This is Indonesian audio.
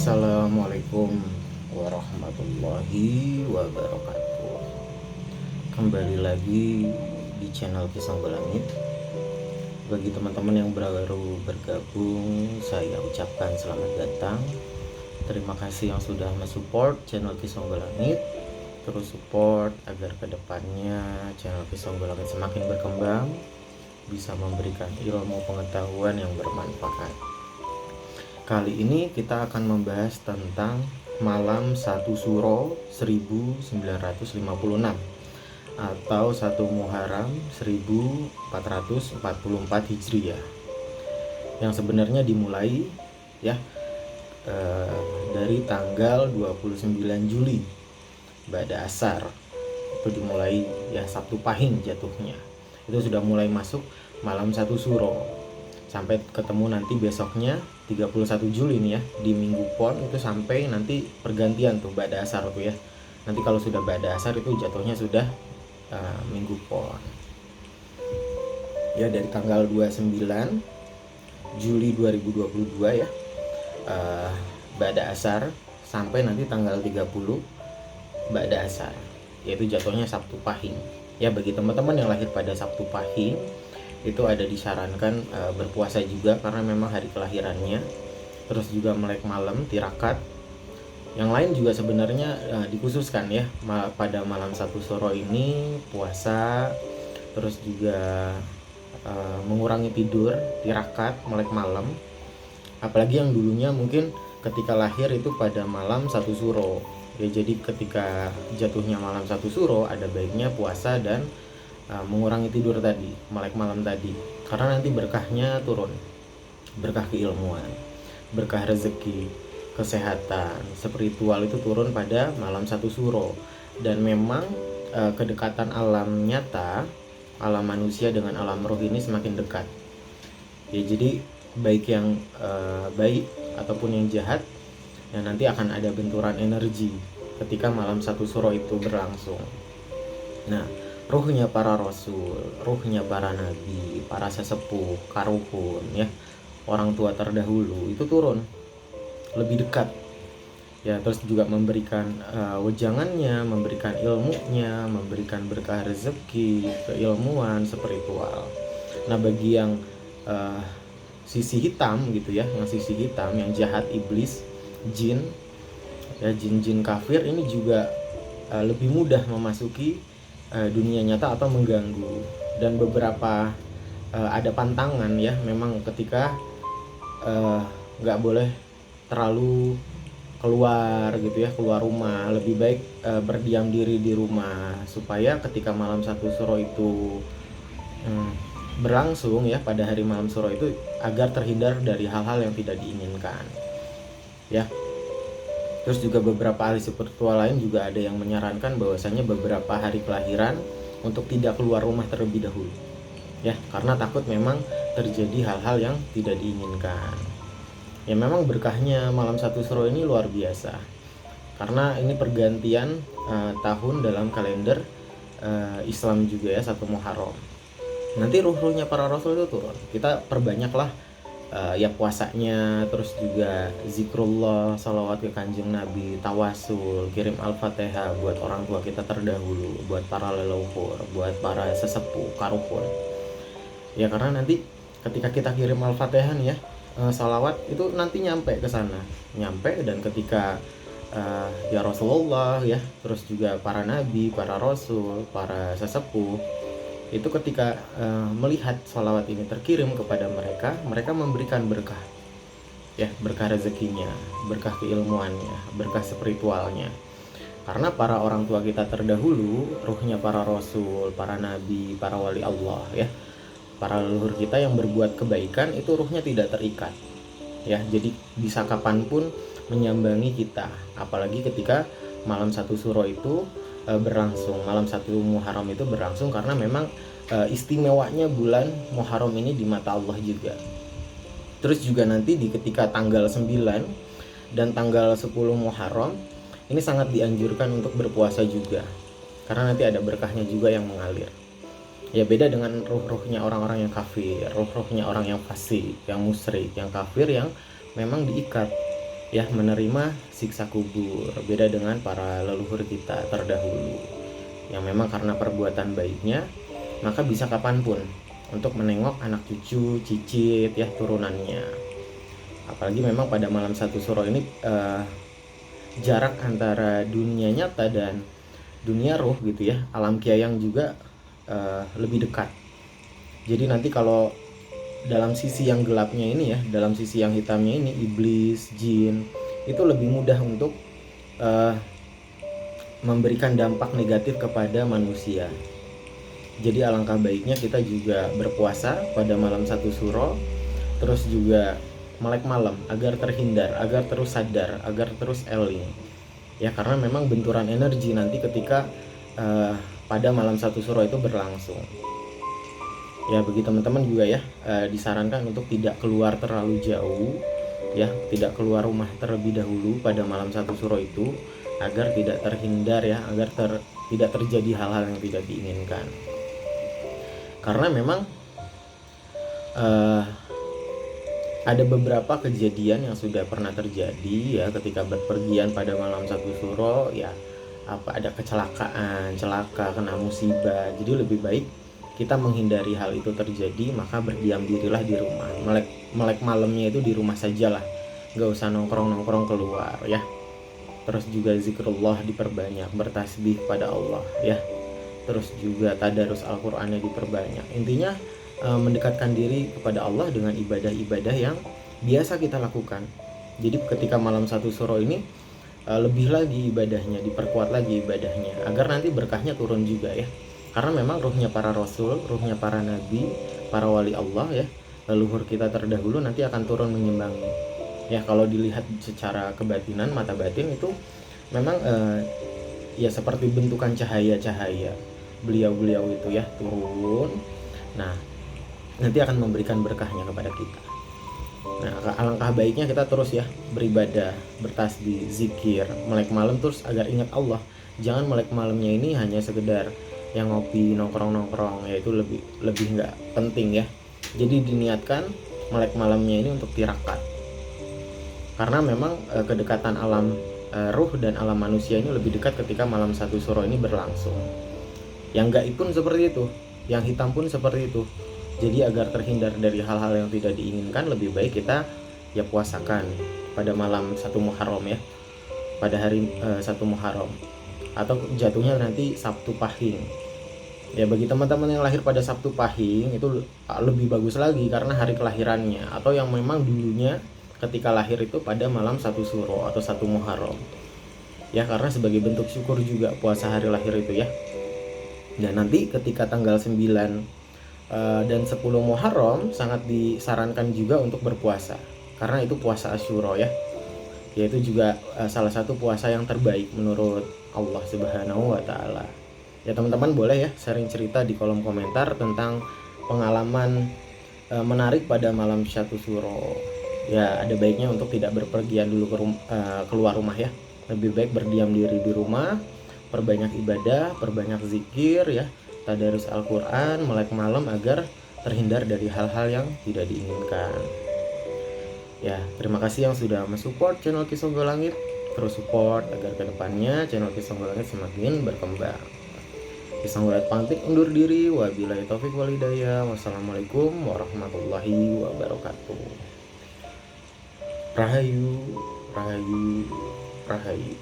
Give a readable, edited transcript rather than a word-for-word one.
Assalamualaikum warahmatullahi wabarakatuh. Kembali lagi di channel Kisah Belangit. Bagi teman-teman yang baru bergabung, saya ucapkan selamat datang. Terima kasih yang sudah mensupport channel Kisah Belangit. Terus support agar kedepannya channel Kisah Belangit semakin berkembang, bisa memberikan ilmu pengetahuan yang bermanfaat. Kali ini kita akan membahas tentang Malam 1 Suro 1956 atau 1 Muharram 1444 Hijriah, yang sebenarnya dimulai ya dari tanggal 29 Juli Ba'da Asar. Itu dimulai ya Sabtu Pahing jatuhnya. Itu sudah mulai masuk Malam 1 Suro sampai ketemu nanti besoknya 31 Juli nih ya, di Minggu Pon itu sampai nanti pergantian tuh Ba'da Asar tuh ya. Nanti kalau sudah Ba'da Asar itu jatuhnya sudah Minggu Pon. Ya, dari tanggal 29 Juli 2022 ya, Ba'da Asar sampai nanti tanggal 30 Ba'da Asar, yaitu jatuhnya Sabtu Pahing. Ya, bagi teman-teman yang lahir pada Sabtu Pahing itu ada disarankan berpuasa juga karena memang hari kelahirannya. Terus juga melek malam tirakat. Yang lain juga sebenarnya dikhususkan ya pada malam 1 Suro ini puasa. Terus juga mengurangi tidur, tirakat, melek malam. Apalagi yang dulunya mungkin ketika lahir itu pada malam 1 Suro ya, jadi ketika jatuhnya malam 1 Suro ada baiknya puasa dan mengurangi tidur tadi, melek malam tadi, karena nanti berkahnya turun, berkah keilmuan, berkah rezeki, kesehatan, spiritual itu turun pada malam 1 Suro. Dan memang kedekatan alam nyata, alam manusia dengan alam roh ini semakin dekat ya, jadi baik yang baik ataupun yang jahat ya nanti akan ada benturan energi ketika malam 1 Suro itu berlangsung. Nah, ruhnya para rasul, ruhnya para nabi, para sesepuh, karuhun ya, orang tua terdahulu itu turun lebih dekat ya, terus juga memberikan wejangannya, memberikan ilmunya, memberikan berkah rezeki, keilmuan, spiritual. Nah, bagi yang sisi hitam gitu ya, yang sisi hitam, yang jahat, iblis, jin ya, jin-jin kafir ini juga lebih mudah memasuki dunia nyata atau mengganggu. Dan beberapa ada pantangan ya, memang ketika nggak boleh terlalu keluar gitu ya, keluar rumah, lebih baik berdiam diri di rumah supaya ketika malam 1 Suro itu berlangsung ya, pada hari malam Suro itu agar terhindar dari hal-hal yang tidak diinginkan ya. Terus juga beberapa ahli spiritual lain juga ada yang menyarankan bahwasanya beberapa hari kelahiran untuk tidak keluar rumah terlebih dahulu ya, karena takut memang terjadi hal-hal yang tidak diinginkan. Ya, memang berkahnya malam 1 Suro ini luar biasa karena ini pergantian tahun dalam kalender Islam juga ya, 1 Muharram. Nanti ruh-ruhnya para rasul itu turun. Kita perbanyaklah ya puasanya, terus juga zikrullah, salawat ke kanjeng Nabi, tawasul, kirim al-fatihah buat orang tua kita terdahulu, buat para leluhur, buat para sesepuh, karuhun ya, karena nanti ketika kita kirim al-fatihah nih ya, salawat itu nanti nyampe ke sana, nyampe. Dan ketika ya Rasulullah ya, terus juga para nabi, para rasul, para sesepuh itu ketika melihat sholawat ini terkirim kepada mereka, mereka memberikan berkah ya, berkah rezekinya, berkah keilmuannya, berkah spiritualnya. Karena para orang tua kita terdahulu, ruhnya para rasul, para nabi, para wali Allah ya, para leluhur kita yang berbuat kebaikan itu ruhnya tidak terikat ya, jadi bisa kapanpun menyambangi kita. Apalagi ketika malam 1 Suro itu berlangsung, malam 1 Muharram itu berlangsung, karena memang istimewanya bulan Muharram ini di mata Allah juga. Terus juga nanti di ketika tanggal 9 dan tanggal 10 Muharram ini sangat dianjurkan untuk berpuasa juga, karena nanti ada berkahnya juga yang mengalir ya. Beda dengan ruh-ruhnya orang-orang yang kafir, ruh-ruhnya orang yang fasik, yang musyrik, yang kafir, yang memang diikat ya, menerima siksa kubur. Beda dengan para leluhur kita terdahulu yang memang karena perbuatan baiknya maka bisa kapanpun untuk menengok anak cucu, cicit ya, turunannya. Apalagi memang pada malam satu suro ini jarak antara dunia nyata dan dunia roh gitu ya, alam kyayang juga lebih dekat. Jadi nanti kalau dalam sisi yang gelapnya ini ya, dalam sisi yang hitamnya ini, iblis, jin, itu lebih mudah untuk memberikan dampak negatif kepada manusia. Jadi alangkah baiknya kita juga berpuasa pada malam satu suro, terus juga melek malam agar terhindar, agar terus sadar, agar terus eling. Ya, karena memang benturan energi nanti ketika pada malam satu suro itu berlangsung. Ya, bagi teman-teman juga ya, disarankan untuk tidak keluar terlalu jauh ya, tidak keluar rumah terlebih dahulu pada malam satu suro itu agar tidak terhindar ya, agar tidak terjadi hal-hal yang tidak diinginkan. Karena memang ada beberapa kejadian yang sudah pernah terjadi ya, ketika berpergian pada malam satu suro ya, ada kecelakaan, celaka, kena musibah. Jadi lebih baik kita menghindari hal itu terjadi, maka berdiam dirilah di rumah. Melek malamnya itu di rumah sajalah, nggak usah nongkrong keluar ya. Terus juga zikrullah diperbanyak, bertasbih pada Allah ya. Terus juga tadarus Al-Qur'annya diperbanyak. Intinya mendekatkan diri kepada Allah dengan ibadah-ibadah yang biasa kita lakukan. Jadi ketika malam satu suro ini lebih lagi ibadahnya, diperkuat lagi ibadahnya agar nanti berkahnya turun juga ya. Karena memang ruhnya para rasul, ruhnya para nabi, para wali Allah ya, leluhur kita terdahulu nanti akan turun menyimbangi. Ya, kalau dilihat secara kebatinan, mata batin itu memang ya seperti bentukan cahaya-cahaya. Beliau-beliau itu ya turun. Nah, nanti akan memberikan berkahnya kepada kita. Nah, alangkah baiknya kita terus ya beribadah, bertasbih, zikir, melek malam terus agar ingat Allah. Jangan melek malamnya ini hanya sekedar yang ngopi, nongkrong, ya itu lebih nggak penting ya. Jadi diniatkan melek malamnya ini untuk tirakat. Karena memang kedekatan alam ruh dan alam manusia ini lebih dekat ketika malam satu suro ini berlangsung. Yang gaib pun seperti itu, yang hitam pun seperti itu. Jadi agar terhindar dari hal-hal yang tidak diinginkan, lebih baik kita ya puasakan pada malam satu Muharram ya, pada hari satu Muharram, atau jatuhnya nanti Sabtu Pahing. Ya, bagi teman-teman yang lahir pada Sabtu Pahing itu lebih bagus lagi karena hari kelahirannya, atau yang memang dulunya ketika lahir itu pada malam satu suro atau satu Muharram. Ya, karena sebagai bentuk syukur juga puasa hari lahir itu ya. Dan nanti ketika tanggal 9 dan 10 Muharram sangat disarankan juga untuk berpuasa, karena itu puasa Asyura ya. Yaitu juga salah satu puasa yang terbaik menurut Allah Subhanahu wa taala. Ya, teman-teman boleh ya sharing cerita di kolom komentar tentang pengalaman menarik pada malam satu suro. Ya, ada baiknya untuk tidak berpergian dulu keluar rumah ya. Lebih baik berdiam diri di rumah, perbanyak ibadah, perbanyak zikir ya, tadarus Al-Qur'an, melek malam agar terhindar dari hal-hal yang tidak diinginkan. Ya, terima kasih yang sudah mensupport channel Ki Songgo Langit. Terus support agar kedepannya channel Ki Songgo Langit semakin berkembang. Ki Songgo Langit pamit undur diri. Wabillahi taufik wal hidayah. Wassalamualaikum warahmatullahi wabarakatuh. Rahayu, rahayu, rahayu.